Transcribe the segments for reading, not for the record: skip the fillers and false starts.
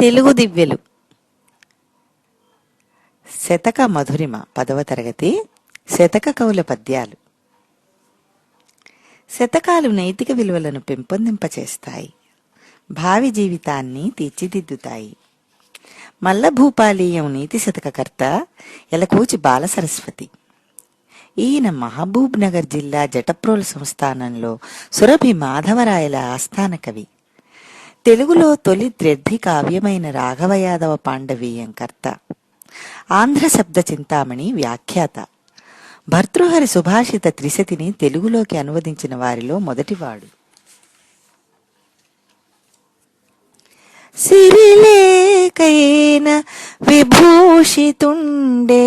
తెలుగు దివ్యలు శతక మధురిమ 10వ తరగతి శతక కవుల పద్యాలు. శతకాలు నైతిక విలువలను పెంపొందింపచేస్తాయి, భావి జీవితాన్ని తీర్చిదిద్దుతాయి. మల్లభూపాలీయం నీతి శతకకర్త ఎలకూచి బాల సరస్వతి. ఈయన మహబూబ్ నగర్ జిల్లా జటప్రోలు సంస్థానంలో సురభి మాధవరాయల ఆస్థాన కవి. తెలుగులో తొలి ద్వ్యర్థి కావ్యమైన రాఘవయాదవ పాండవీయం కర్త. ఆంధ్ర శబ్ద చింతామణి వ్యాఖ్యాత. భర్తృహరి సుభాషిత త్రిశతిని తెలుగులోకి అనువదించిన వారిలో మొదటివాడు. సిరిలేకైన విభూషితుండే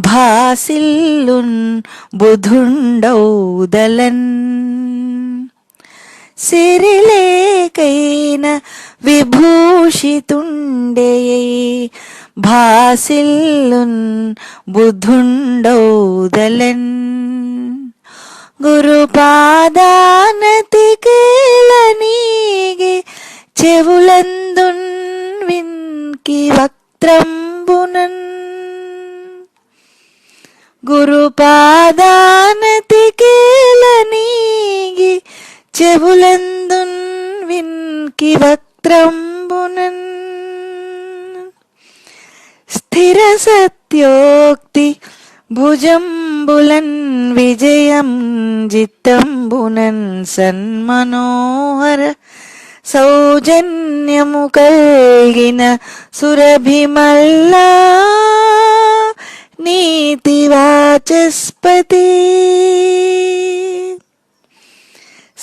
భాసిల్లున్ బుధుండౌదలన్. సిరిలేకైన విభూషితుండే భాసిల్లున్ బుధుండౌదలన్. గురుపాదానతికేళనీగే చెవులందున్ విన్కి వక్త్రంబునన్. గురుపాదానతికేళనీగే చెవులందున్ విన్కి వక్త్రంబునన్. స్థిర సత్యోక్తి భుజంబులన్ విజయం జిత్తంబునన్. సన్మనోహర సౌజన్యము కల్గిన సురభిమల్లా నీతి వాచస్పతి.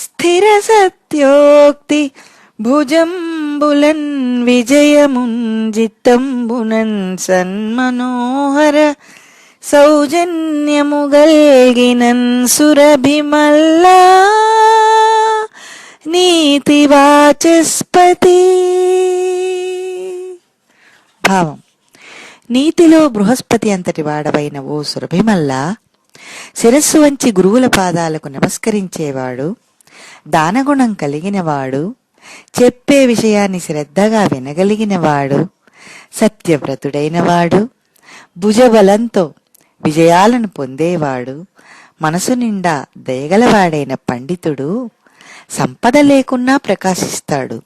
స్థిర సత్యోక్తి భుజంబులన్ విజయమున్ జిత్తంబునన్. సన్మనోహర సౌజన్యము గల్గినన్ సురభిమల్లా నీతి వాచస్పతి. భావం: నీతిలో బృహస్పతి అంతటి వాడవైన ఓ సురభిమల్లా, శిరస్సు వంచి గురువుల పాదాలకు నమస్కరించేవాడు, దానగుణం కలిగినవాడు, చెప్పే విషయాన్ని శ్రద్ధగా వినగలిగినవాడు, సత్యవ్రతుడైనవాడు, భుజబలంతో విజయాలను పొందేవాడు, మనసు నిండా దయగలవాడైన పండితుడు సంపద లేకున్నా ప్రకాశిస్తాడు.